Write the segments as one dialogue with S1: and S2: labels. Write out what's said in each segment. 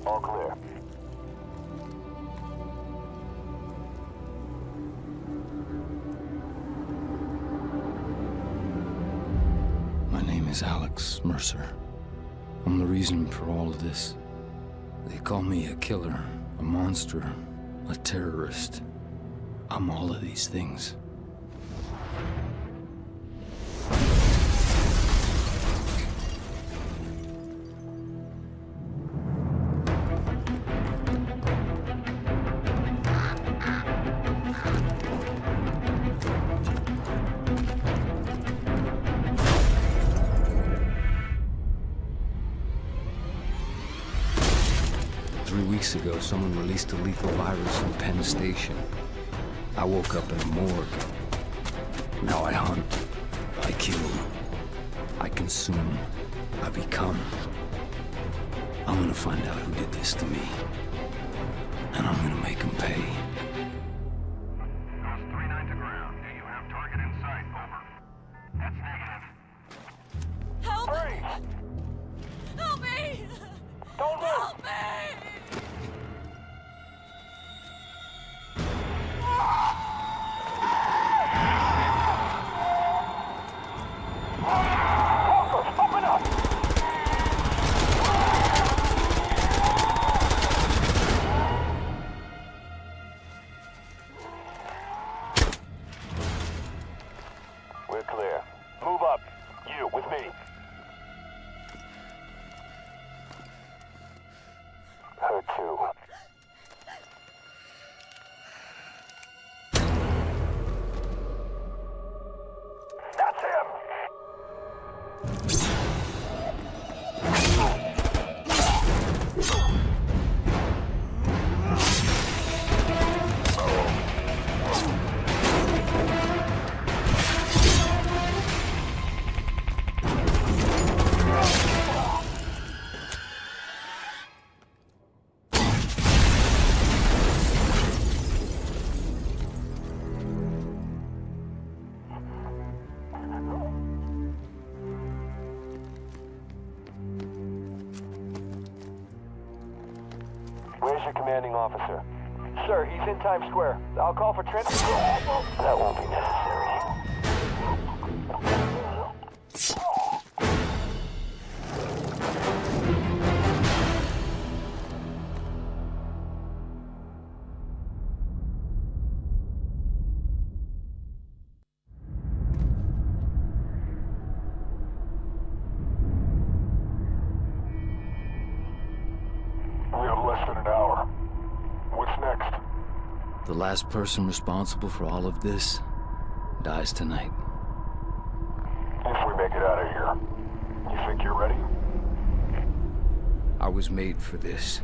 S1: All clear.
S2: My name is Alex Mercer. I'm the reason for all of this. They call me a killer, a monster, a terrorist. I'm all of these things. Weeks ago, someone released a lethal virus in Penn Station. I woke up in a morgue. Now I hunt, I kill, I consume, I become. I'm gonna find out who did this to me, and I'm gonna make them pay.
S3: Ghost 39 to ground. Do you have target in sight? Over. That's negative.
S4: Help!
S1: Freeze!
S4: Help me!
S1: Don't move!
S4: Help me!
S1: Walkers, open up! We're clear. Move up. You, with me. Her too. That's him! Where's your commanding officer? Sir, he's in Times Square. I'll call for transport. That won't be necessary. We have less than an hour. What's next?
S2: The last person responsible for all of this dies tonight.
S1: If we make it out of here, you think you're ready?
S2: I was made for this.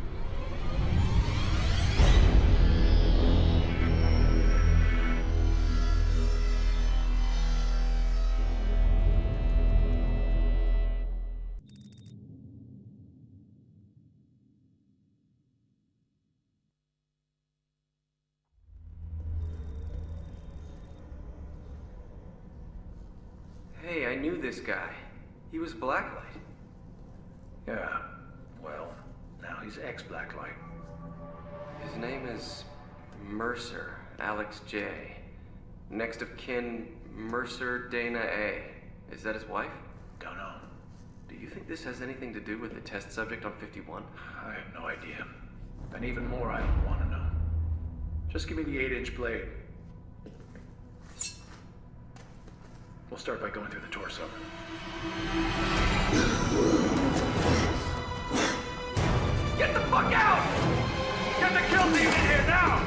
S5: Hey, I knew this guy. He was Blacklight.
S6: Yeah, well, now he's ex-Blacklight.
S5: His name is Mercer, Alex J. Next of kin, Mercer Dana A. Is that his wife?
S6: Don't know.
S5: Do you think this has anything to do with the test subject on 51?
S6: I have no idea. And even more, I don't want to know. Just give me the 8-inch blade. We'll start by going through the torso.
S3: Get the fuck out! Get the kill team in here now!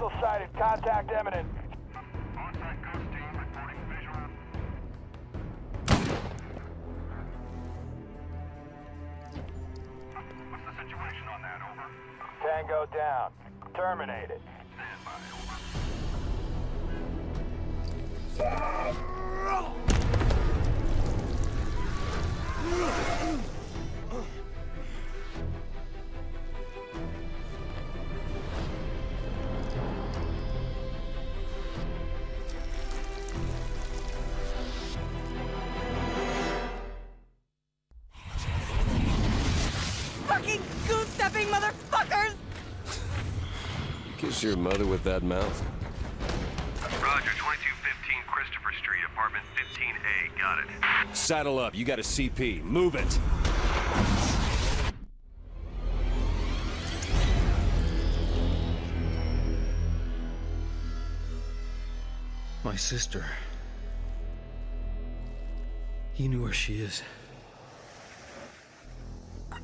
S1: Hostile sighted. Contact imminent.
S7: On-site ghost team reporting visual. What's the situation on that, over?
S1: Tango down. Terminated.
S7: Stand by, over.
S4: Fucking goose-stepping motherfuckers!
S8: Kiss your mother with that mouth.
S7: Roger, 2215 Christopher Street, apartment 15A. Got it.
S8: Saddle up. You got a CP. Move it.
S2: My sister. He knew where she is.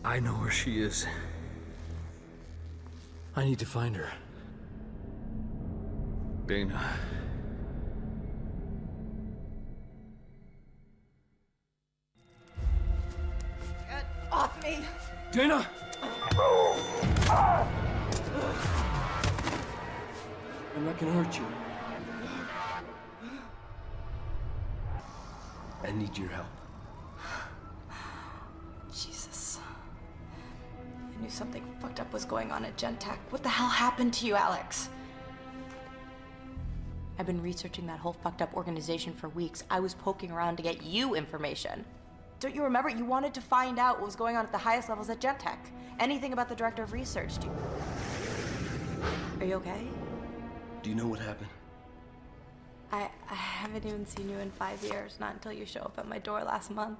S2: I know where she is. I need to find her. Dana.
S4: Get off me!
S2: Dana! I'm not gonna hurt you. I need your help.
S9: Jesus. I knew something fucked up was going on at Gentech. What the hell happened to you, Alex? I've been researching that whole fucked up organization for weeks. I was poking around to get you information. Don't you remember? You wanted to find out what was going on at the highest levels at Gentech. Anything about the director of research. Are you okay?
S2: Do you know what happened?
S9: I haven't even seen you in 5 years, not until you show up at my door last month.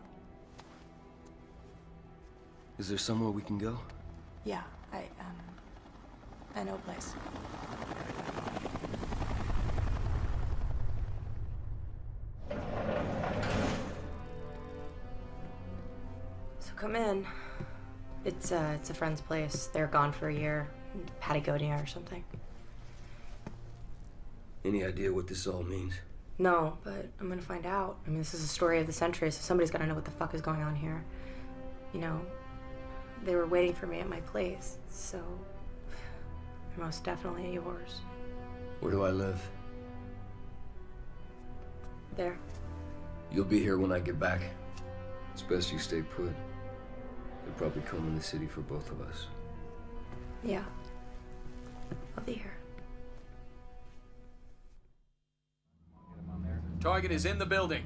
S2: Is there somewhere we can go?
S9: Yeah, I know a place. So come in. It's a friend's place. They're gone for a year. Patagonia or something.
S2: Any idea what this all means?
S9: No, but I'm gonna find out. I mean, this is a story of the century, so somebody's gotta know what the fuck is going on here. You know, they were waiting for me at my place, so they're most definitely yours.
S2: Where do I live?
S9: There.
S2: You'll be here when I get back. It's best you stay put. They'll probably come in the city for both of us.
S9: Yeah. I'll be here.
S6: Target is in the building.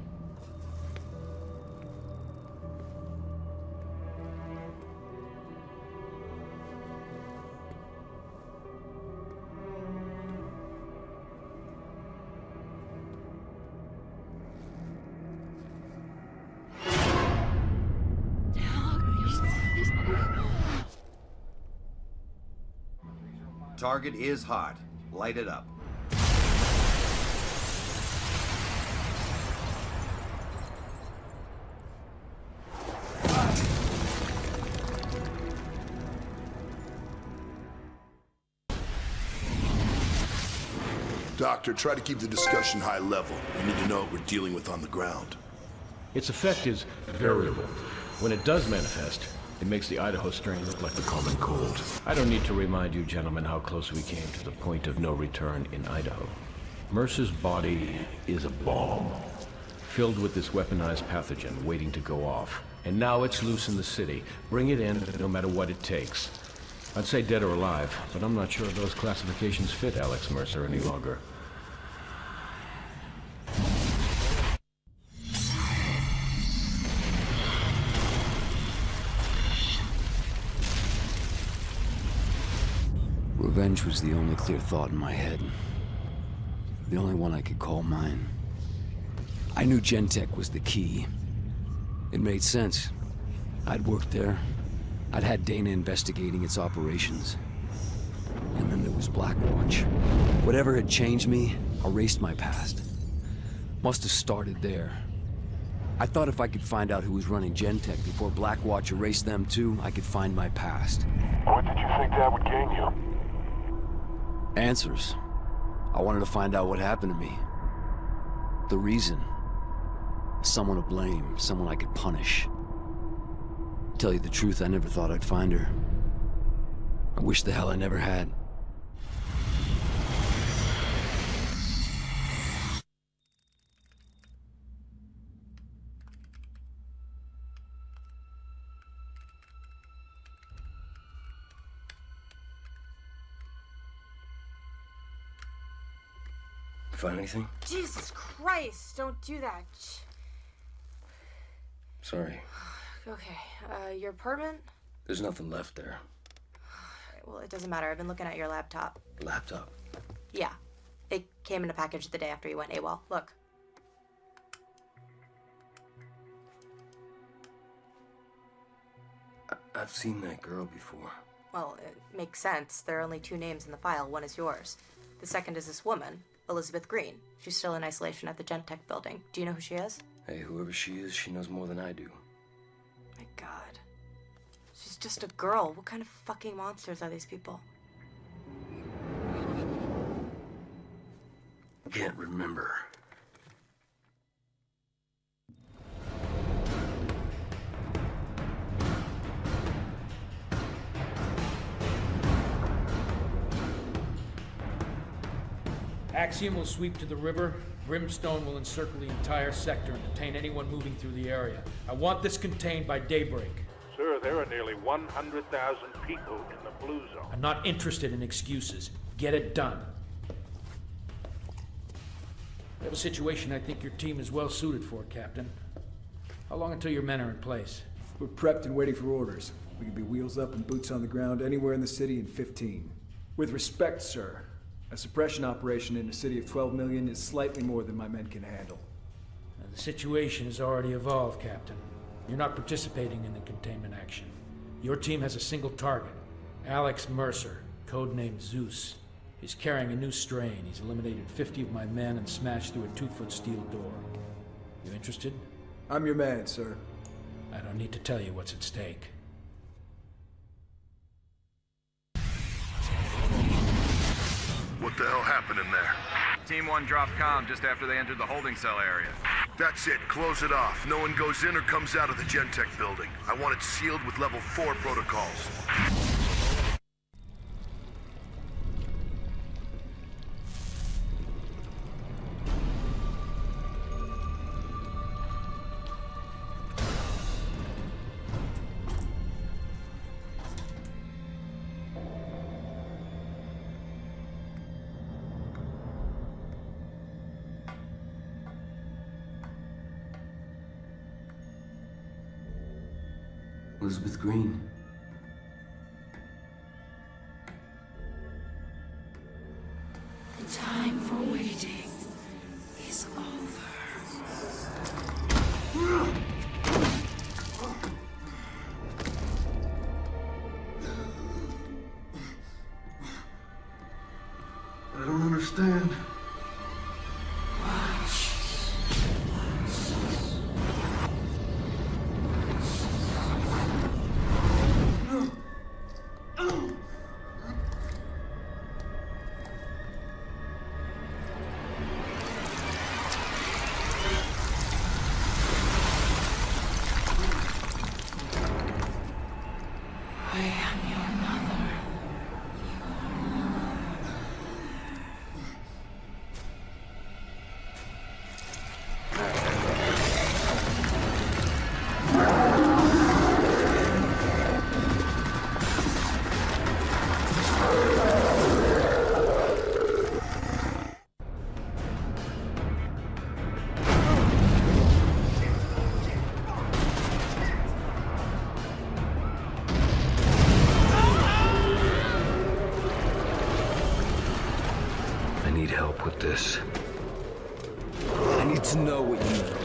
S10: Target is hot. Light it up.
S11: Doctor, try to keep the discussion high level. We need to know what we're dealing with on the ground.
S12: Its effect is variable. When it does manifest, it makes the Idaho strain look like the common cold. I don't need to remind you gentlemen how close we came to the point of no return in Idaho. Mercer's body is a bomb, filled with this weaponized pathogen waiting to go off. And now it's loose in the city. Bring it in, no matter what it takes. I'd say dead or alive, but I'm not sure those classifications fit Alex Mercer any longer.
S2: Revenge was the only clear thought in my head. The only one I could call mine. I knew Gentech was the key. It made sense. I'd worked there. I'd had Dana investigating its operations. And then there was Blackwatch. Whatever had changed me, erased my past. Must have started there. I thought if I could find out who was running Gentech before Blackwatch erased them too, I could find my past.
S1: What did you think that would gain you?
S2: Answers. I wanted to find out what happened to me. The reason. Someone to blame, someone I could punish. Tell you the truth, I never thought I'd find her. I wish the hell I never had. Find anything?
S9: Jesus Christ, don't do that.
S2: Sorry.
S9: Okay, your apartment?
S2: There's nothing left there.
S9: Alright, well, it doesn't matter. I've been looking at your laptop.
S2: Laptop?
S9: Yeah. It came in a package the day after you went AWOL. Look.
S2: I've seen that girl before.
S9: Well, it makes sense. There are only 2 names in the file. One is yours. The second is this woman, Elizabeth Green. She's still in isolation at the Gentech building. Do you know who she is?
S2: Hey, whoever she is, she knows more than I do.
S9: My God. She's just a girl. What kind of fucking monsters are these people?
S2: Can't remember.
S6: Axiom will sweep to the river. Brimstone will encircle the entire sector and detain anyone moving through the area. I want this contained by daybreak.
S13: Sir, there are nearly 100,000 people in the blue zone.
S6: I'm not interested in excuses. Get it done. We have a situation I think your team is well suited for, Captain. How long until your men are in place?
S14: We're prepped and waiting for orders. We can be wheels up and boots on the ground anywhere in the city in 15. With respect, sir, a suppression operation in a city of 12 million is slightly more than my men can handle.
S6: The situation has already evolved, Captain. You're not participating in the containment action. Your team has a single target, Alex Mercer, codenamed Zeus. He's carrying a new strain. He's eliminated 50 of my men and smashed through a 2-foot steel door. You interested?
S14: I'm your man, sir.
S6: I don't need to tell you what's at stake.
S11: What the hell happened in there?
S7: Team 1 dropped comm just after they entered the holding cell area.
S11: That's it. Close it off. No one goes in or comes out of the Gentech building. I want it sealed with level 4 protocols.
S2: Elizabeth Green.
S15: The time for waiting is over.
S2: I don't understand.
S15: I am your mother.
S2: I need help with this. I need to know what you know.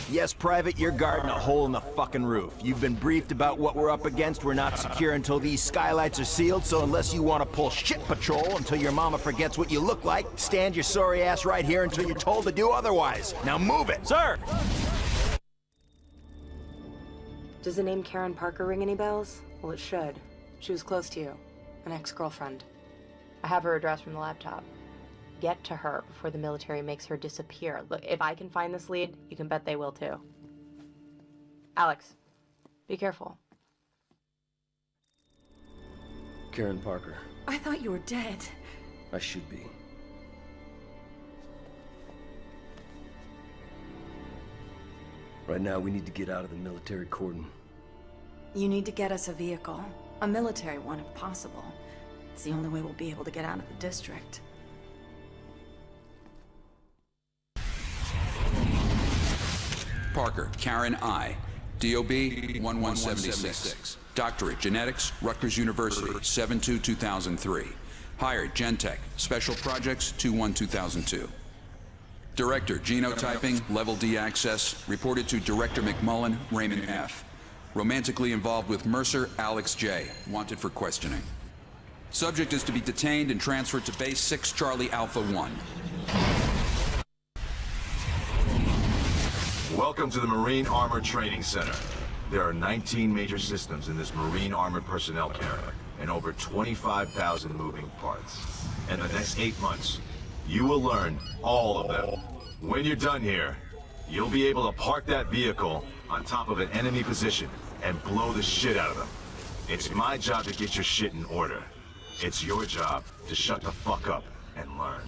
S10: Yes, Private, you're guarding a hole in the fucking roof. You've been briefed about what we're up against. We're not secure until these skylights are sealed, so unless you want to pull shit patrol until your mama forgets what you look like, stand your sorry ass right here until you're told to do otherwise. Now move it!
S14: Sir!
S9: Does the name Karen Parker ring any bells? Well, it should. She was close to you. An ex-girlfriend. I have her address from the laptop. Get to her before the military makes her disappear. Look, if I can find this lead, you can bet they will too. Alex, be careful.
S2: Karen Parker.
S15: I thought you were dead.
S2: I should be. Right now, we need to get out of the military cordon.
S15: You need to get us a vehicle. A military one, if possible. It's the only way we'll be able to get out of the district.
S16: Parker, Karen I. DOB 1176. Doctorate, Genetics, Rutgers University, 7/2/2003. Hired, Gentech, Special Projects, 2/1/2002. Director, Genotyping, Level D Access, reported to Director McMullen, Raymond F. Romantically involved with Mercer, Alex J. Wanted for questioning. Subject is to be detained and transferred to Base 6 Charlie Alpha 1.
S17: Welcome to the Marine Armor Training Center. There are 19 major systems in this Marine Armored personnel carrier and over 25,000 moving parts. In the next 8 months, you will learn all of them. When you're done here, you'll be able to park that vehicle on top of an enemy position and blow the shit out of them. It's my job to get your shit in order. It's your job to shut the fuck up and learn.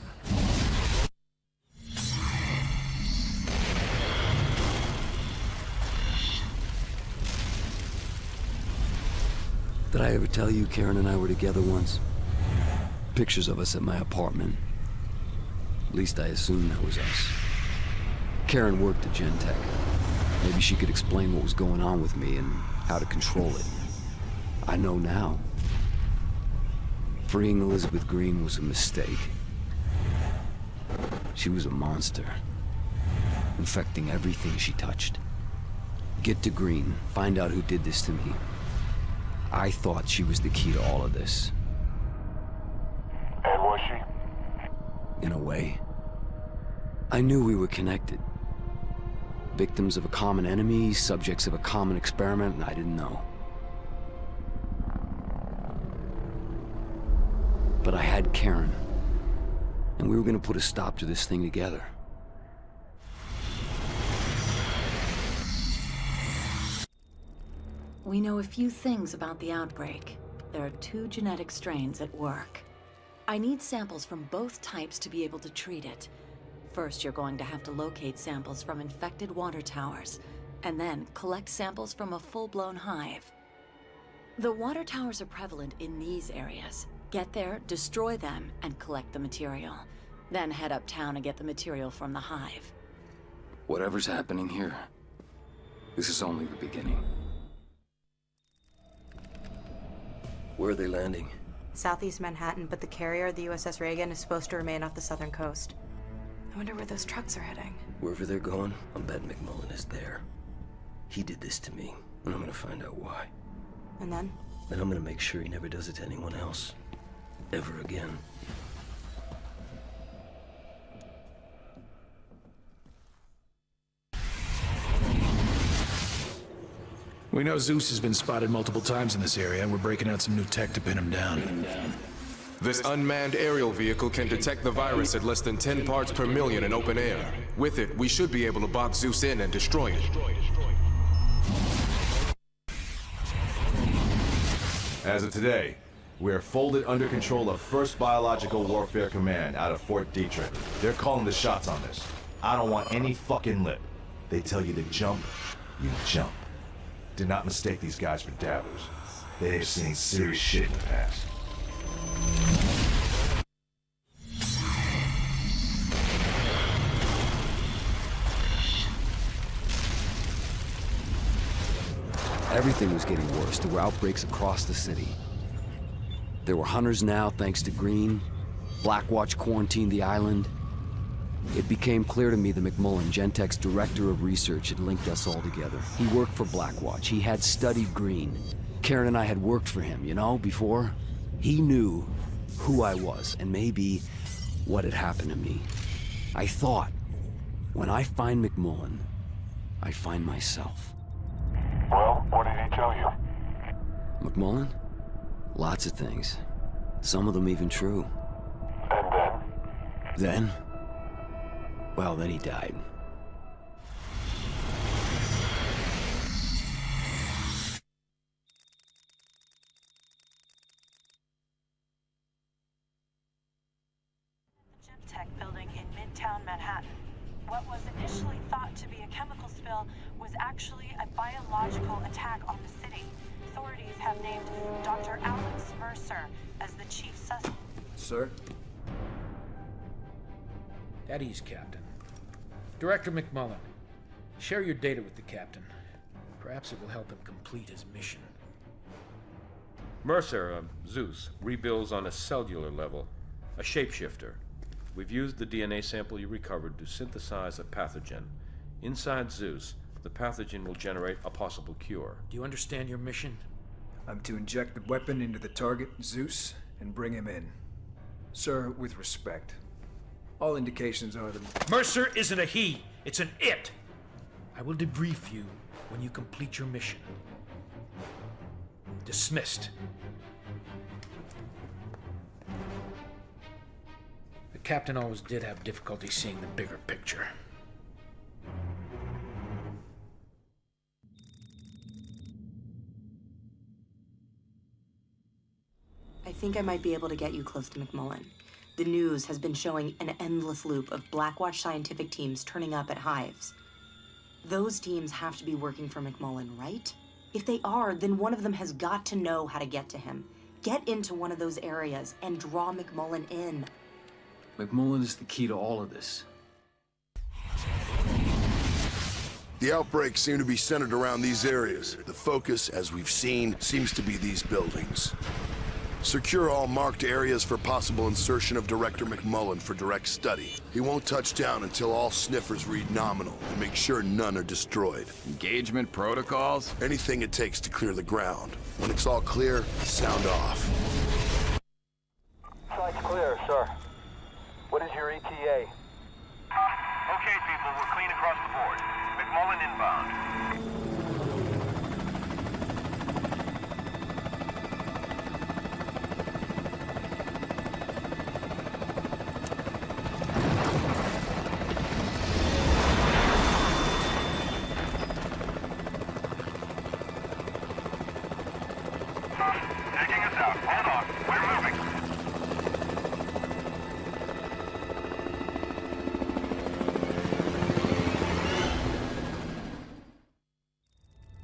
S2: Did I ever tell you Karen and I were together once? Pictures of us at my apartment. At least I assumed that was us. Karen worked at Gentech. Maybe she could explain what was going on with me and how to control it. I know now. Freeing Elizabeth Green was a mistake. She was a monster, infecting everything she touched. Get to Green, find out who did this to me. I thought she was the key to all of this.
S1: And was she?
S2: In a way. I knew we were connected. Victims of a common enemy, subjects of a common experiment, and I didn't know. But I had Karen, and we were gonna put a stop to this thing together.
S15: We know a few things about the outbreak. There are 2 genetic strains at work. I need samples from both types to be able to treat it. First, you're going to have to locate samples from infected water towers, and then collect samples from a full-blown hive. The water towers are prevalent in these areas. Get there, destroy them, and collect the material. Then head uptown and get the material from the hive.
S2: Whatever's happening here, this is only the beginning. Where are they landing?
S9: Southeast Manhattan, but the carrier, the USS Reagan, is supposed to remain off the southern coast. I wonder where those trucks are heading.
S2: Wherever they're going, I'm betting McMullen is there. He did this to me, and I'm gonna find out why.
S9: And then?
S2: Then I'm gonna make sure he never does it to anyone else. Ever again.
S6: We know Zeus has been spotted multiple times in this area, and we're breaking out some new tech to pin him down.
S18: This unmanned aerial vehicle can detect the virus at less than 10 parts per million in open air. With it, we should be able to box Zeus in and destroy it.
S17: As of today, we are folded under control of 1st Biological Warfare Command out of Fort Detrick. They're calling the shots on this. I don't want any fucking lip. They tell you to jump, you jump. Do not mistake these guys for dabblers. They have seen serious shit in the past.
S2: Everything was getting worse. There were outbreaks across the city. There were hunters now, thanks to Green. Blackwatch quarantined the island. It became clear to me that McMullen, Gentech's director of research, had linked us all together. He worked for Blackwatch. He had studied Green. Karen and I had worked for him, you know, before. He knew who I was, and maybe what had happened to me. I thought, when I find McMullen, I find myself.
S1: Well, what did he tell you?
S2: McMullen? Lots of things. Some of them even true.
S1: And then?
S2: Then? Well, then he died.
S19: Tech building in Midtown Manhattan. What was initially thought to be a chemical spill was actually a biological attack on the city. Authorities have named Dr. Alex Mercer as the chief suspect.
S14: Sir?
S6: At ease, Captain. Director McMullen, share your data with the Captain. Perhaps it will help him complete his mission.
S12: Mercer, Zeus, rebuilds on a cellular level. A shapeshifter. We've used the DNA sample you recovered to synthesize a pathogen. Inside Zeus, the pathogen will generate a possible cure.
S6: Do you understand your mission?
S14: I'm to inject the weapon into the target, Zeus, and bring him in. Sir, with respect, all indications are that...
S6: Mercer isn't a he, it's an it! I will debrief you when you complete your mission. Dismissed. The Captain always did have difficulty seeing the bigger picture.
S9: I think I might be able to get you close to McMullen. The news has been showing an endless loop of Blackwatch scientific teams turning up at hives. Those teams have to be working for McMullen, right? If they are, then one of them has got to know how to get to him. Get into one of those areas and draw McMullen in.
S2: McMullen is the key to all of this.
S11: The outbreaks seem to be centered around these areas. The focus, as we've seen, seems to be these buildings. Secure all marked areas for possible insertion of Director McMullen for direct study. He won't touch down until all sniffers read nominal, and make sure none are destroyed.
S7: Engagement protocols?
S11: Anything it takes to clear the ground. When it's all clear, sound off.
S1: Site's clear, sir. What is your ETA?
S3: Okay, people, we're clean across the board. McMullen inbound. Taking us out. Hold on. We're moving.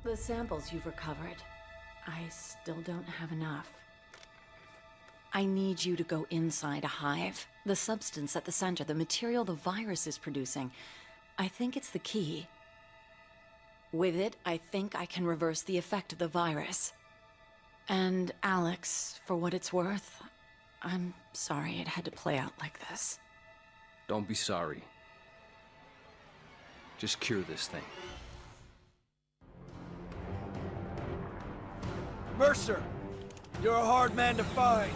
S15: The samples you've recovered, I still don't have enough. I need you to go inside a hive. The substance at the center, the material the virus is producing, I think it's the key. With it, I think I can reverse the effect of the virus. And Alex, for what it's worth, I'm sorry it had to play out like this.
S2: Don't be sorry. Just cure this thing.
S14: Mercer! You're a hard man to find.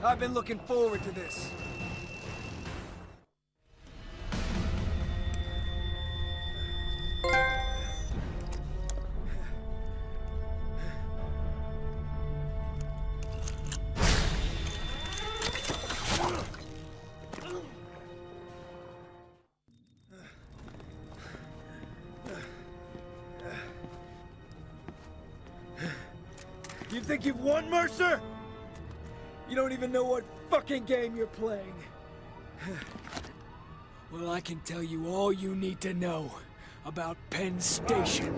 S14: I've been looking forward to this. You think you've won, Mercer? You don't even know what fucking game you're playing. Well, I can tell you all you need to know about Penn Station.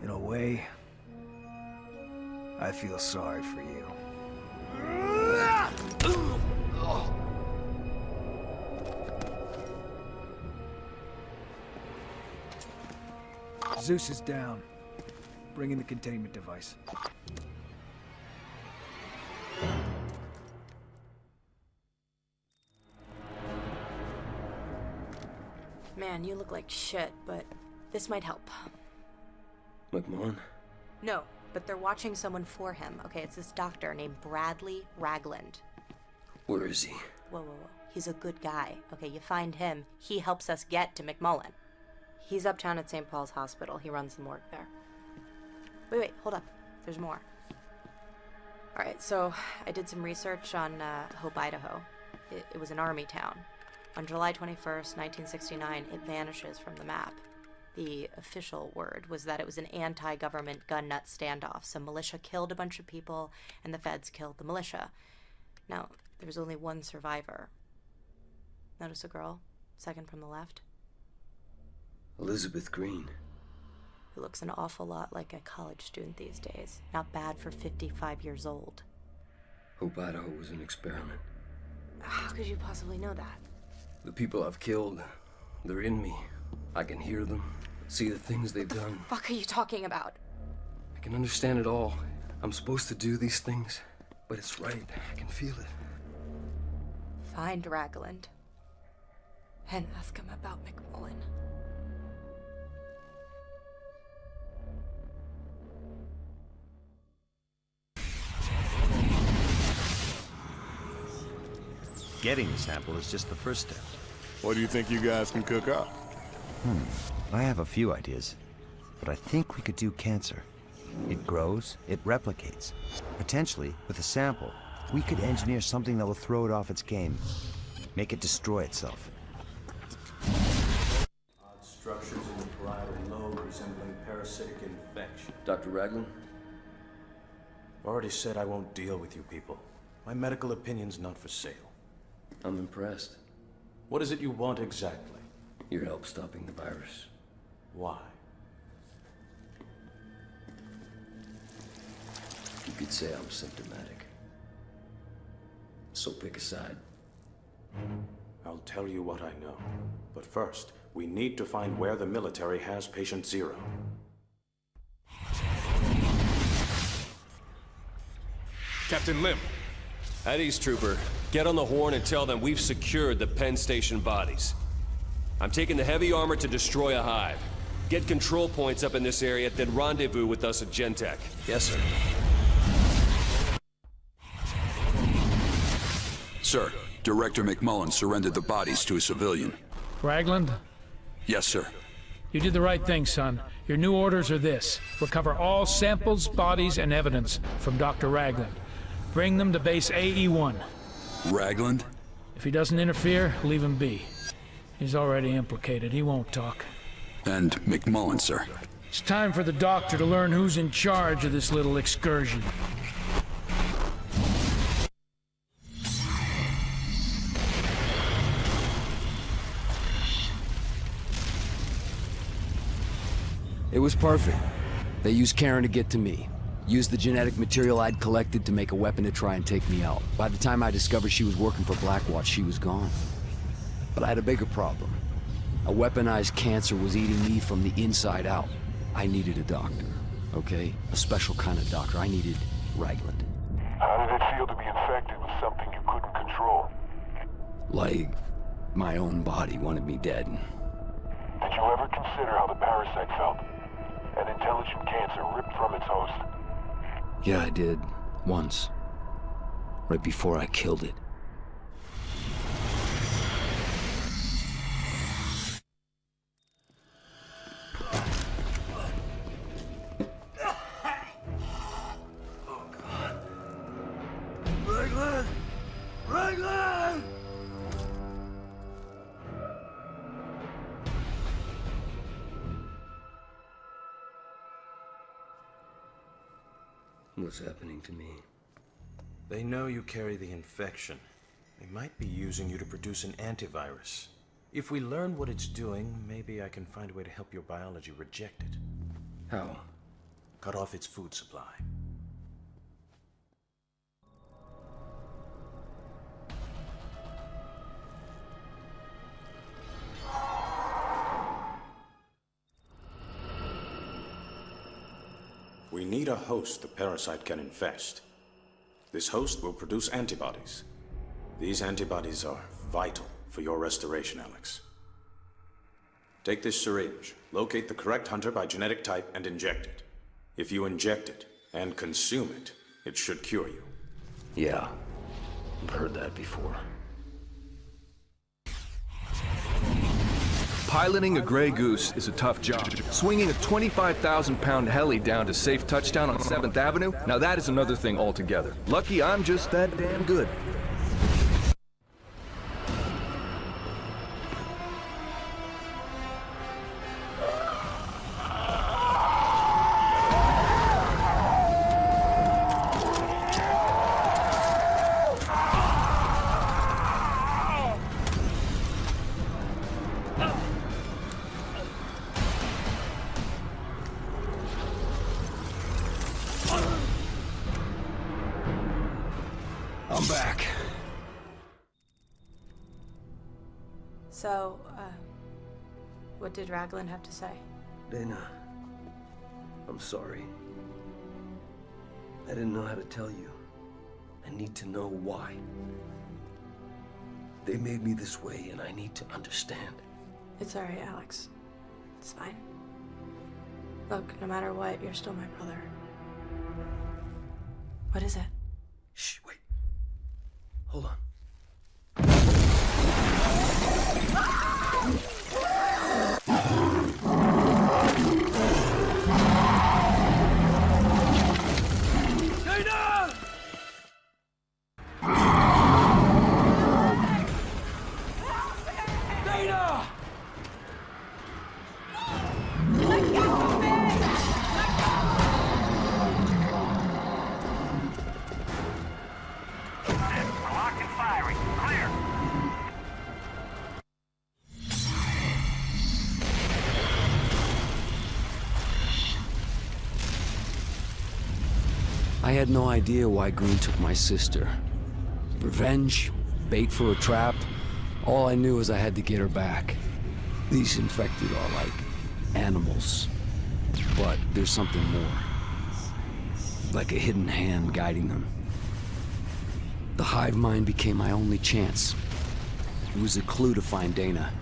S14: In a way, I feel sorry for you. Zeus is down. Bring in the containment device.
S9: Man, you look like shit, but this might help.
S2: McMullen?
S9: No, but they're watching someone for him. Okay, it's this doctor named Bradley Ragland.
S2: Where is he?
S9: Whoa, whoa, whoa. He's a good guy. Okay, you find him. He helps us get to McMullen. He's uptown at St. Paul's Hospital. He runs the morgue there. Wait, hold up. There's more. Alright, so I did some research on Hope, Idaho. It was an army town. On July 21st, 1969, it vanishes from the map. The official word was that it was an anti-government gun nut standoff. Some militia killed a bunch of people, and the feds killed the militia. Now, there was only one survivor. Notice a girl, second from the left?
S2: Elizabeth Green.
S9: Who looks an awful lot like a college student these days. Not bad for 55 years old.
S2: Hope, Idaho was an experiment.
S9: How could you possibly know that?
S2: The people I've killed, they're in me. I can hear them, see the things they've done.
S9: What the fuck are you talking about?
S2: I can understand it all. I'm supposed to do these things, but it's right. I can feel it.
S9: Find Ragland. And ask him about McMullen.
S10: Getting the sample is just the first step.
S11: What do you think you guys can cook up?
S10: I have a few ideas, but I think we could do cancer. It grows, it replicates. Potentially, with a sample, we could engineer something that will throw it off its game. Make it destroy itself.
S12: Odd structures in the parietal lobe resembling parasitic infection.
S2: Dr. Ragland?
S12: Already said I won't deal with you people. My medical opinion's not for sale.
S2: I'm impressed.
S12: What is it you want exactly?
S2: Your help stopping the virus.
S12: Why?
S2: You could say I'm symptomatic. So pick a side.
S12: I'll tell you what I know. But first, we need to find where the military has Patient Zero.
S8: Captain Lim. At ease, Trooper. Get on the horn and tell them we've secured the Penn Station bodies. I'm taking the heavy armor to destroy a hive. Get control points up in this area, then rendezvous with us at Gentech.
S2: Yes, sir.
S16: Sir, Director McMullen surrendered the bodies to a civilian.
S6: Ragland?
S16: Yes, sir.
S6: You did the right thing, son. Your new orders are this. Recover all samples, bodies, and evidence from Dr. Ragland. Bring them to base AE-1.
S16: Ragland?
S6: If he doesn't interfere, leave him be. He's already implicated. He won't talk.
S16: And McMullen, sir.
S6: It's time for the doctor to learn who's in charge of this little excursion.
S2: It was perfect. They used Karen to get to me. Used the genetic material I'd collected to make a weapon to try and take me out. By the time I discovered she was working for Blackwatch, she was gone. But I had a bigger problem. A weaponized cancer was eating me from the inside out. I needed a doctor, okay? A special kind of doctor. I needed Ragland.
S1: How did it feel to be infected with something you couldn't control?
S2: Like, my own body wanted me dead.
S1: Did you ever consider how the parasite felt? An intelligent cancer ripped from its host.
S2: Yeah, I did. Once. Right before I killed it.
S3: Ragland! Ragland!
S2: What's happening to me?
S12: They know you carry the infection. They might be using you to produce an antivirus. If we learn what it's doing, maybe I can find a way to help your biology reject it.
S2: How?
S12: Cut off its food supply. We need a host the parasite can infest. This host will produce antibodies. These antibodies are vital for your restoration, Alex. Take this syringe, locate the correct hunter by genetic type, and inject it. If you inject it and consume it, it should cure you.
S2: Yeah. I've heard that before.
S20: Piloting a Grey Goose is a tough job. Swinging a 25,000-pound heli down to safe touchdown on 7th Avenue, now that is another thing altogether. Lucky I'm just that damn good. I'm back.
S9: So, what did Raglan have to say?
S2: Dana, I'm sorry. I didn't know how to tell you. I need to know why. They made me this way, and I need to understand.
S9: It's alright, Alex. It's fine. Look, no matter what, you're still my brother. What is it?
S2: Shh, wait. Hold on.
S3: Dana! Dana!
S1: Locked and firing. Clear.
S2: I had no idea why Green took my sister. Revenge? Bait for a trap? All I knew is I had to get her back. These infected are like animals. But there's something more. Like a hidden hand guiding them. The hive mind became my only chance. It was a clue to find Dana.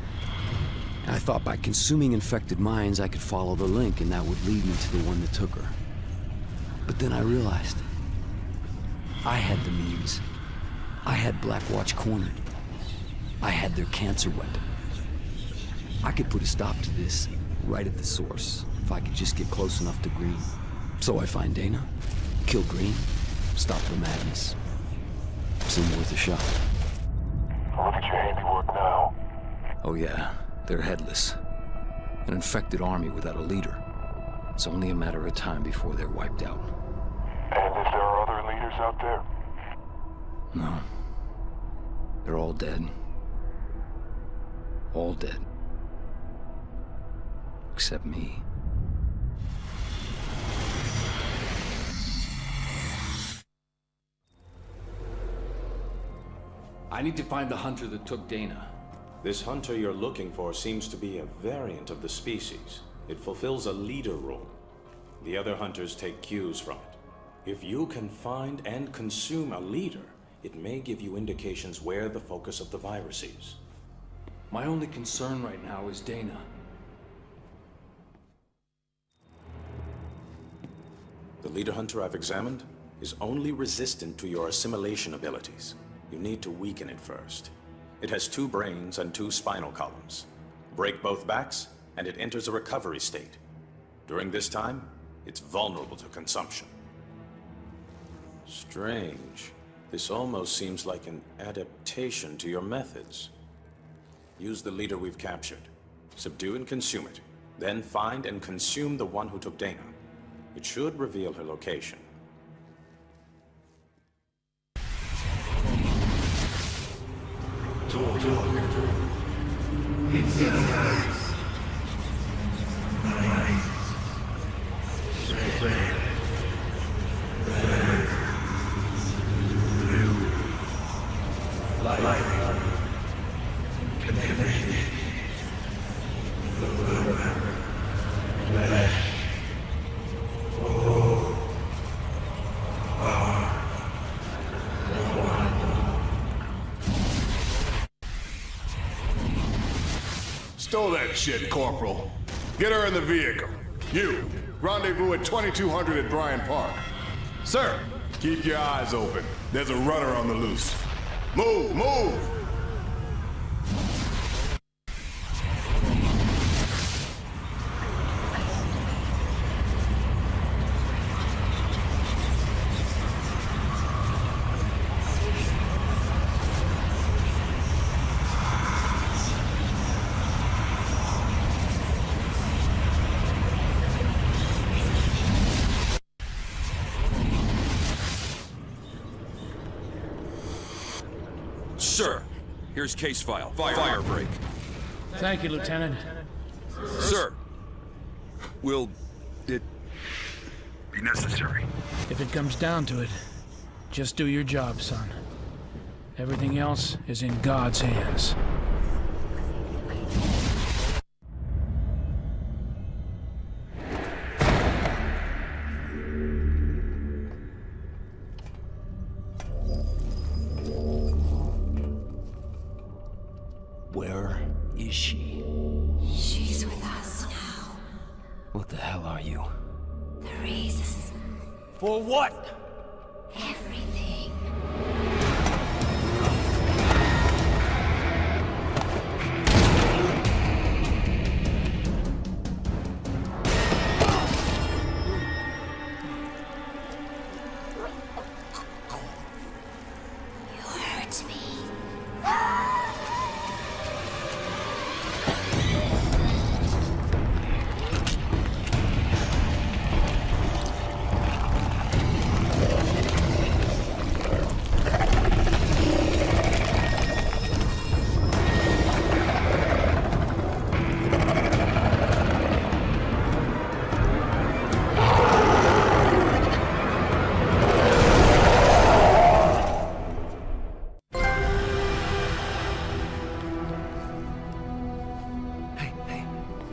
S2: I thought by consuming infected minds I could follow the link and that would lead me to the one that took her. But then I realized I had the means. I had Blackwatch cornered. I had their cancer weapon. I could put a stop to this right at the source if I could just get close enough to Green. So I find Dana, kill Green, stop the madness. Seemed worth a shot.
S1: Look at your handiwork now.
S2: Oh yeah, they're headless. An infected army without a leader. It's only a matter of time before they're wiped out.
S1: And if there are other leaders out there?
S2: No. They're all dead. All dead. Except me. I need to find the hunter that took Dana.
S21: This hunter you're looking for seems to be a variant of the species. It fulfills a leader role. The other hunters take cues from it. If you can find and consume a leader, it may give you indications where the focus of the virus is.
S2: My only concern right now is Dana.
S21: The leader hunter I've examined is only resistant to your assimilation abilities. You need to weaken it first. It has 2 brains and 2 spinal columns. Break both backs, and it enters a recovery state. During this time, it's vulnerable to consumption. Strange. This almost seems like an adaptation to your methods. Use the leader we've captured. Subdue and consume it. Then find and consume the one who took Dana. It should reveal her location.
S11: Stole that shit, Corporal. Get her in the vehicle. You, rendezvous at 2200 at Bryant Park. Sir, keep your eyes open. There's a runner on the loose. Move, move!
S5: Sir, here's case file. Fire break.
S6: Thank you, Lieutenant.
S5: Sir, will it be necessary?
S6: If it comes down to it, just do your job, son. Everything else is in God's hands.
S2: Where is she?
S22: She's with us now.
S2: What the hell are you?
S22: The reason.
S2: For what?
S22: Everything. You hurt me.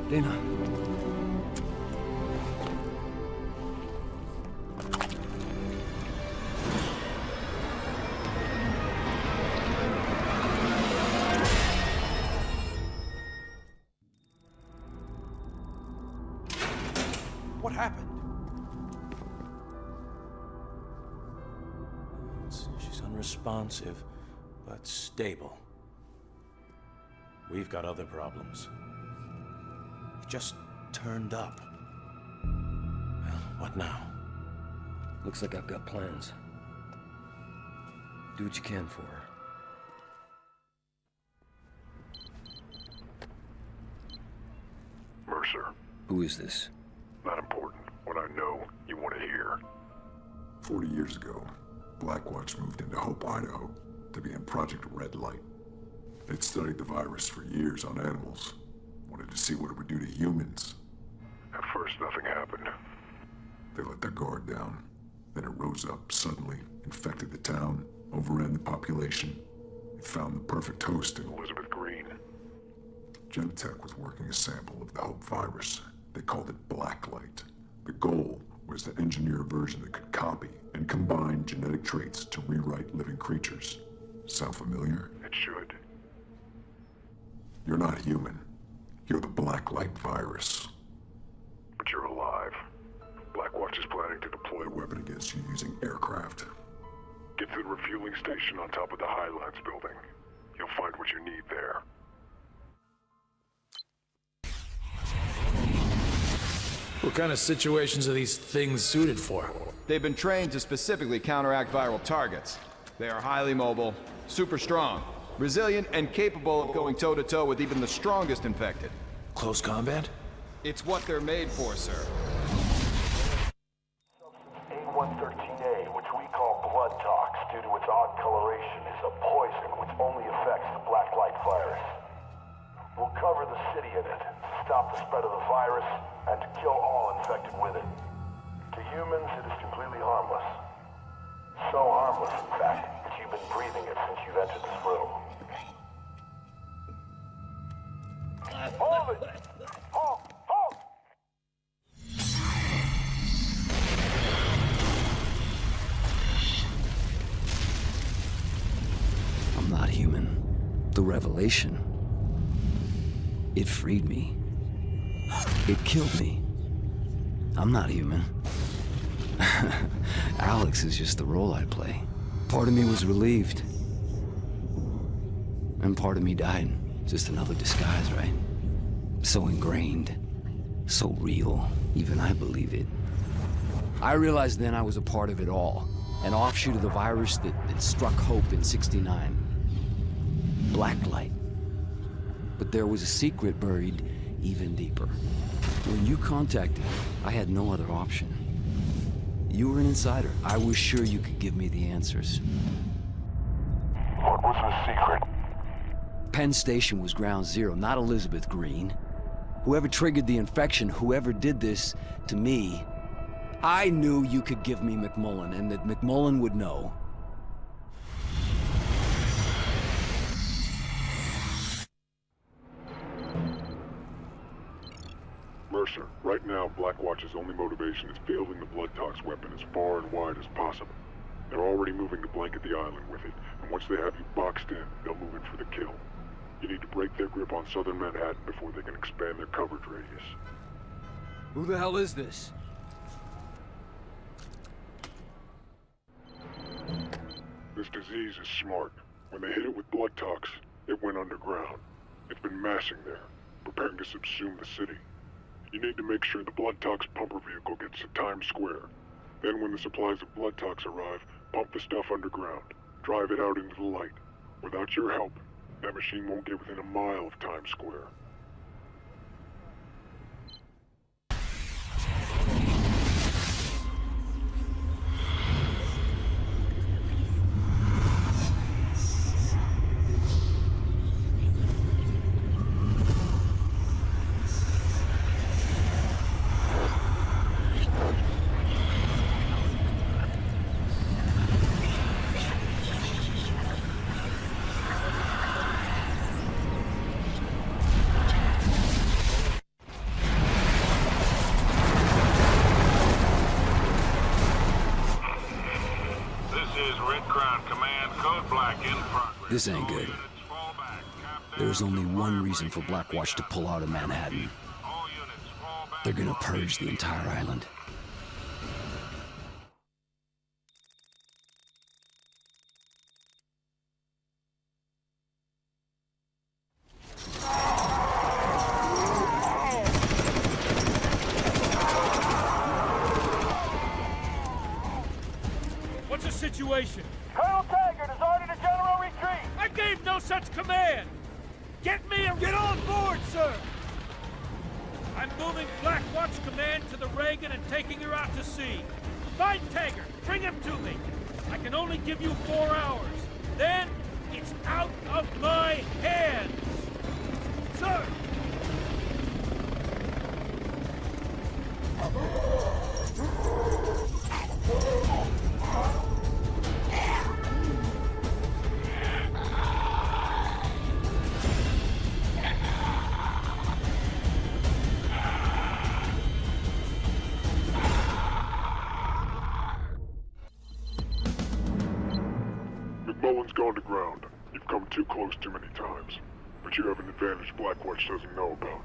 S2: Dana.
S21: What happened? She's unresponsive, but stable. We've got other problems. Just turned up. Well, what now?
S2: Looks like I've got plans. Do what you can for her.
S11: Mercer.
S2: Who is this?
S11: Not important. What I know, you want to hear.
S23: 40 years ago, Blackwatch moved into Hope, Idaho, to be in Project Red Light. They'd studied the virus for years on animals. Wanted to see what it would do to humans.
S11: At first, nothing happened.
S23: They let their guard down. Then it rose up suddenly, infected the town, overran the population. It found the perfect host in
S11: Elizabeth Green.
S23: Genentech was working a sample of the Hope virus. They called it Blacklight. The goal was to engineer a version that could copy and combine genetic traits to rewrite living creatures. Sound familiar?
S11: It should.
S23: You're not human. You're the Blacklight virus.
S11: But you're alive. Blackwatch is planning to deploy
S23: A weapon against you using aircraft.
S11: Get to the refueling station on top of the Highlands building. You'll find what you need there.
S6: What kind of situations are these things suited for?
S24: They've been trained to specifically counteract viral targets. They are highly mobile, super strong, resilient, and capable of going toe-to-toe with even the strongest infected.
S6: Close combat?
S24: It's what they're made for, sir.
S1: A113A, which we call blood tox due to its odd coloration, is a poison which only affects the Blacklight virus. We'll cover the city in it, stop the spread of the virus, and to kill all infected with it. To humans, it is completely harmless. So harmless, in fact, that you've been breathing it since you've entered this room. Hold it! Halt! Halt!
S2: I'm not human. The revelation. It freed me. It killed me. I'm not human. Alex is just the role I play. Part of me was relieved. And part of me died. Just another disguise, right? So ingrained. So real. Even I believe it. I realized then I was a part of it all. An offshoot of the virus that struck Hope in '69. Blacklight. But there was a secret buried even deeper. When you contacted me, I had no other option. You were an insider. I was sure you could give me the answers.
S1: What was the secret?
S2: Penn Station was ground zero, not Elizabeth Green. Whoever triggered the infection, whoever did this to me, I knew you could give me McMullen, and that McMullen would know.
S23: Mercer, right now, Blackwatch's only motivation is fielding the blood tox weapon as far and wide as possible. They're already moving to blanket the island with it, and once they have you boxed in, they'll move in for the kill. You need to break their grip on southern Manhattan before they can expand their coverage radius.
S2: Who the hell is this?
S23: This disease is smart. When they hit it with blood tox, it went underground. It's been massing there, preparing to subsume the city. You need to make sure the blood tox pumper vehicle gets to Times Square. Then when the supplies of blood tox arrive, pump the stuff underground. Drive it out into the light. Without your help, that machine won't get within a mile of Times Square.
S2: This ain't good. There's only one reason for Blackwatch to pull out of Manhattan. They're gonna purge the entire island.
S6: What's the situation?
S3: Colonel Taggart has ordered a general retreat!
S6: I gave no such command! Get me and get on board, sir! I'm moving Blackwatch Command to the Reagan and taking her out to sea. Find Taggart! Bring him to me! I can only give you 4 hours. Then, it's out of my hands! Sir!
S23: McMullen's gone to ground. You've come too close too many times. But you have an advantage Blackwatch doesn't know about.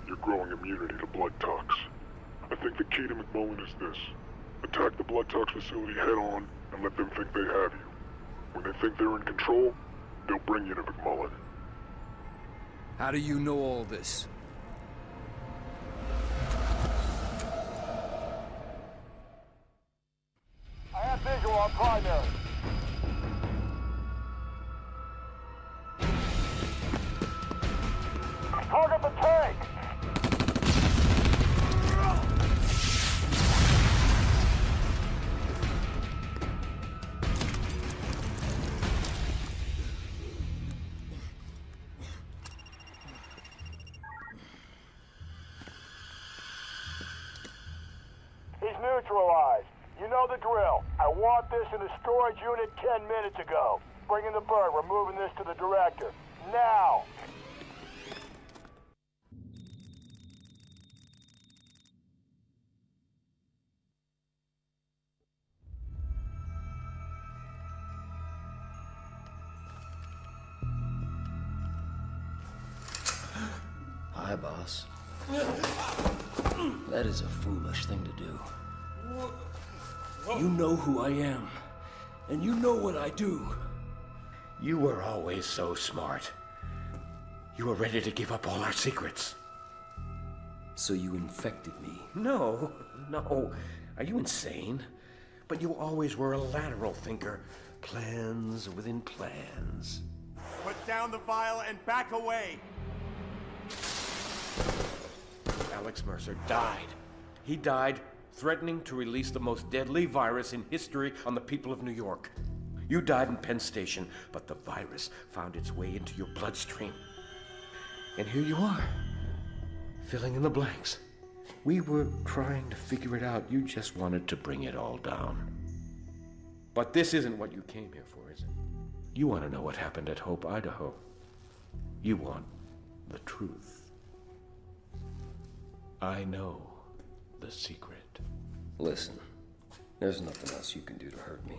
S23: You're growing immunity to blood tox. I think the key to McMullen is this. Attack the blood tox facility head on and let them think they have you. When they think they're in control, they'll bring you to McMullen.
S2: How do you know all this?
S3: I have visual on primary. Target the tank! He's neutralized. You know the drill. I want this in the storage unit 10 minutes ago. Bring in the bird. We're moving this to the director. Now!
S2: Hi, boss. That is a foolish thing to do. You know who I am, and you know what I do.
S12: You were always so smart. You were ready to give up all our secrets.
S2: So you infected me?
S12: No. Are you insane? But you always were a lateral thinker. Plans within plans.
S4: Put down the vial and back away!
S12: Alex Mercer died. He died threatening to release the most deadly virus in history on the people of New York. You died in Penn Station, but the virus found its way into your bloodstream. And here you are, filling in the blanks. We were trying to figure it out. You just wanted to bring it all down. But this isn't what you came here for, is it? You want to know what happened at Hope, Idaho. You want the truth. I know the secret.
S2: Listen, there's nothing else you can do to hurt me.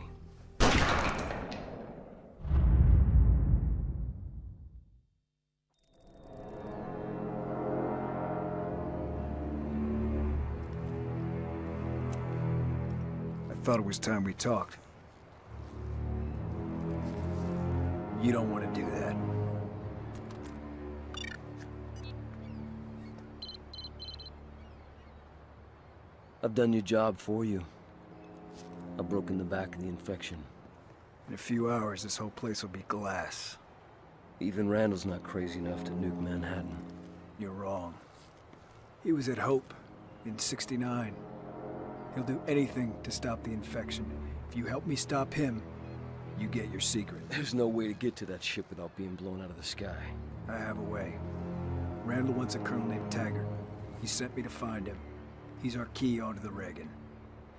S14: I thought it was time we talked. You don't want to do that.
S2: I've done your job for you. I've broken the back of the infection.
S14: In a few hours, this whole place will be glass.
S2: Even Randall's not crazy enough to nuke Manhattan.
S14: You're wrong. He was at Hope in '69. He'll do anything to stop the infection. If you help me stop him, you get your secret.
S2: There's no way to get to that ship without being blown out of the sky.
S14: I have a way. Randall wants a colonel named Taggart. He sent me to find him. He's our key onto the Reagan.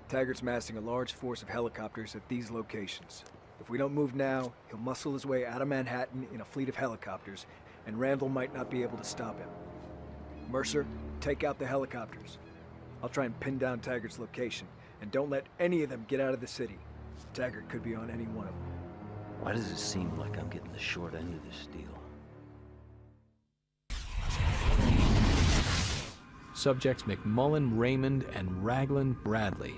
S14: Taggart's massing a large force of helicopters at these locations. If we don't move now, he'll muscle his way out of Manhattan in a fleet of helicopters, and Randall might not be able to stop him. Mercer, take out the helicopters. I'll try and pin down Taggart's location, and don't let any of them get out of the city. Taggart could be on any one of them.
S2: Why does it seem like I'm getting the short end of this deal?
S13: Subjects McMullen, Raymond, and Raglan Bradley.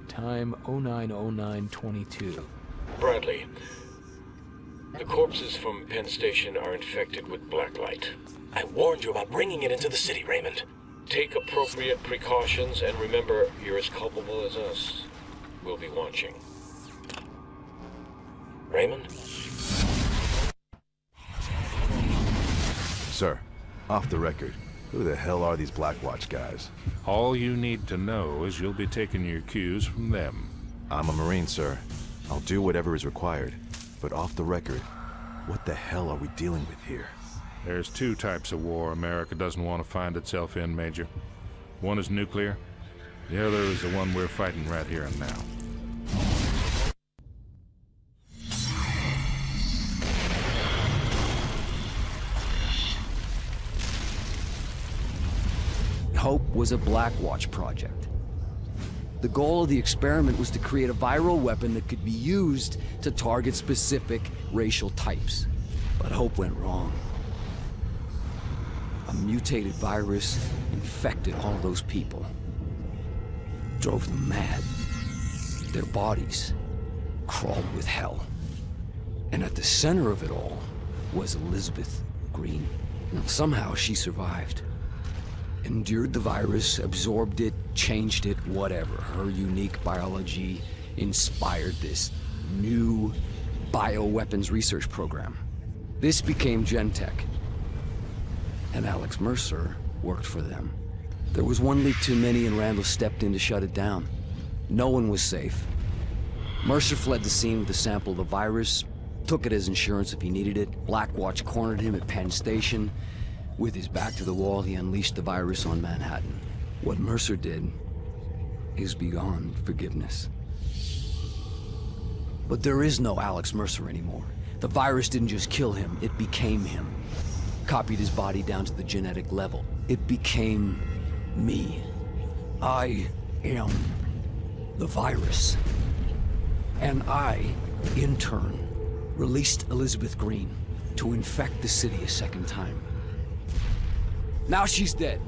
S13: Time 09:09:22.
S12: Bradley, the corpses from Penn Station are infected with blacklight. I warned you about bringing it into the city, Raymond. Take appropriate precautions, and remember, you're as culpable as us. We'll be watching. Raymond?
S17: Sir, off the record, who the hell are these Blackwatch guys?
S18: All you need to know is you'll be taking your cues from them.
S17: I'm a Marine, sir. I'll do whatever is required. But off the record, what the hell are we dealing with here?
S18: There's two types of war America doesn't want to find itself in, Major. One is nuclear. The other is the one we're fighting right here and now.
S2: Hope was a Blackwatch project. The goal of the experiment was to create a viral weapon that could be used to target specific racial types. But Hope went wrong. A mutated virus infected all those people. Drove them mad. Their bodies crawled with hell. And at the center of it all was Elizabeth Green. Now, somehow she survived. Endured the virus, absorbed it, changed it, whatever. Her unique biology inspired this new bioweapons research program. This became Gentech. And Alex Mercer worked for them. There was one leak too many and Randall stepped in to shut it down. No one was safe. Mercer fled the scene with a sample of the virus, took it as insurance if he needed it. Blackwatch cornered him at Penn Station. With his back to the wall, he unleashed the virus on Manhattan. What Mercer did is beyond forgiveness. But there is no Alex Mercer anymore. The virus didn't just kill him, it became him. Copied his body down to the genetic level. It became me. I am the virus. And I, in turn, released Elizabeth Green to infect the city a second time. Now she's dead.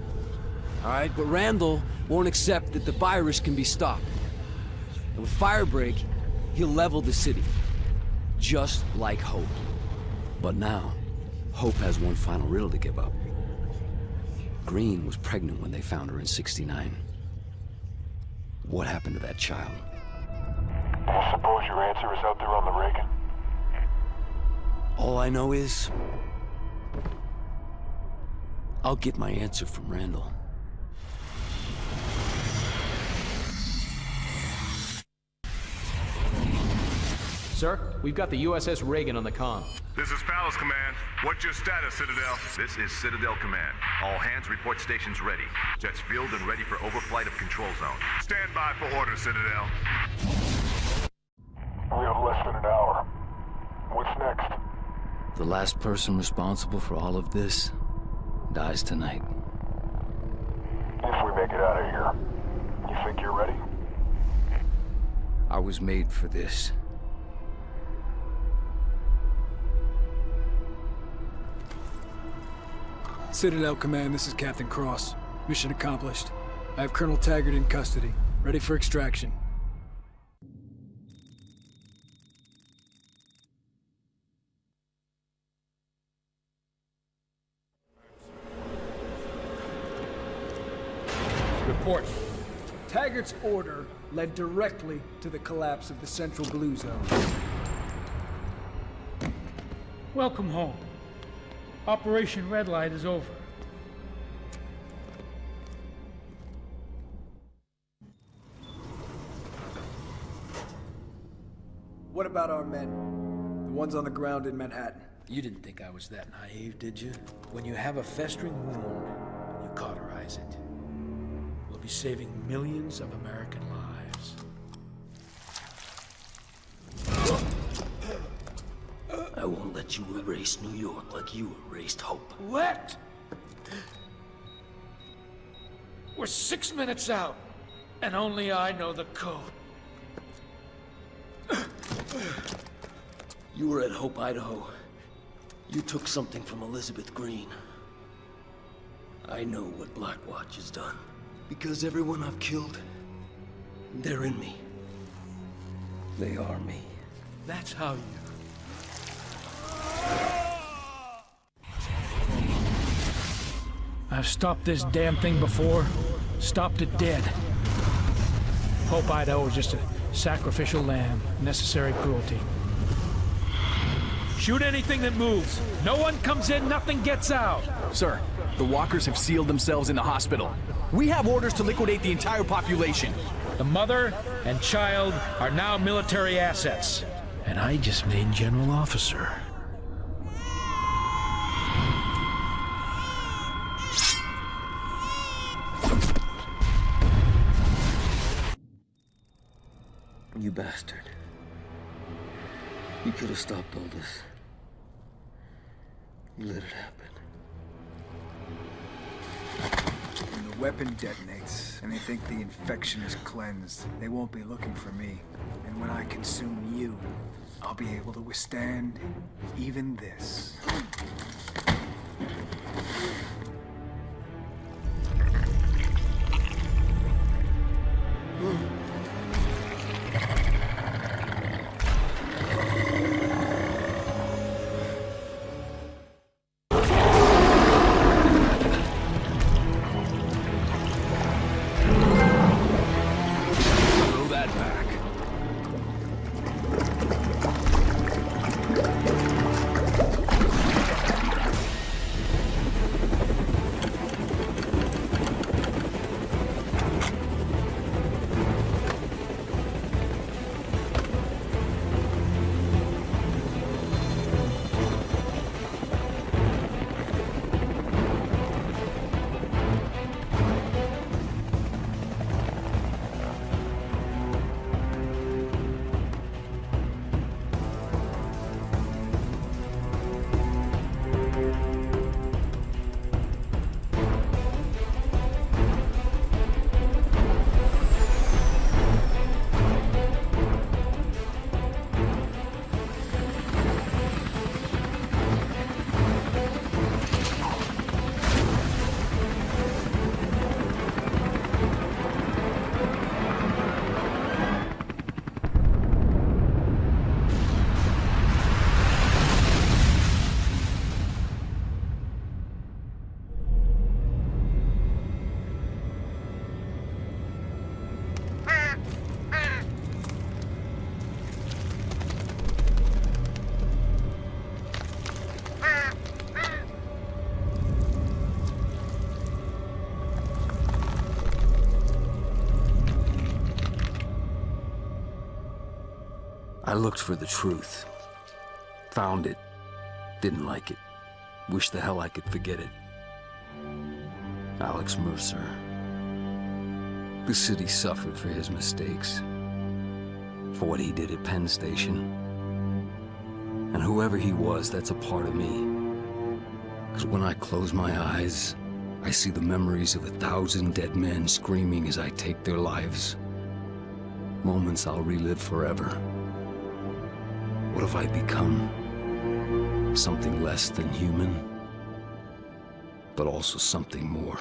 S2: All right, but Randall won't accept that the virus can be stopped. And with Firebreak, he'll level the city. Just like Hope. But now, Hope has one final riddle to give up. Green was pregnant when they found her in '69. What happened to that child?
S3: I suppose your answer is out there on the Reagan?
S2: All I know is... I'll get my answer from Randall.
S13: Sir, we've got the USS Reagan on the comm.
S7: This is Palace Command. What's your status, Citadel? This is Citadel Command. All hands report stations ready. Jets fielded and ready for overflight of control zone. Stand by for orders, Citadel.
S3: We have less than an hour. What's next?
S2: The last person responsible for all of this dies tonight.
S3: If we make it out of here, you think you're ready?
S2: I was made for this.
S14: Citadel Command, this is Captain Cross. Mission accomplished. I have Colonel Taggart in custody, ready for extraction.
S6: Report.
S14: Taggart's order led directly to the collapse of the Central Blue Zone.
S6: Welcome home. Operation Red Light is over.
S14: What about our men? The ones on the ground in Manhattan?
S6: You didn't think I was that naive, did you? When you have a festering wound, you cauterize it. We'll be saving millions of American lives.
S2: I won't let you erase New York like you erased Hope.
S6: What? We're 6 minutes out, and only I know the code.
S2: You were at Hope, Idaho. You took something from Elizabeth Green. I know what Blackwatch has done. Because everyone I've killed, they're in me. They are me.
S6: That's how you... I've stopped this damn thing before. Stopped it dead. Hope Idaho was just a sacrificial lamb. Necessary cruelty. Shoot anything that moves. No one comes in, nothing gets out.
S10: Sir, the walkers have sealed themselves in the hospital. We have orders to liquidate the entire population.
S6: The mother and child are now military assets. And I just made general officer.
S2: You bastard. You could have stopped all this. You let it happen.
S14: When the weapon detonates, and they think the infection is cleansed, they won't be looking for me. And when I consume you, I'll be able to withstand even this.
S2: I looked for the truth. Found it. Didn't like it. Wish the hell I could forget it. Alex Mercer. The city suffered for his mistakes. For what he did at Penn Station. And whoever he was, that's a part of me. Because when I close my eyes, I see the memories of 1,000 dead men screaming as I take their lives. Moments I'll relive forever. What have I become? Something less than human, but also something more.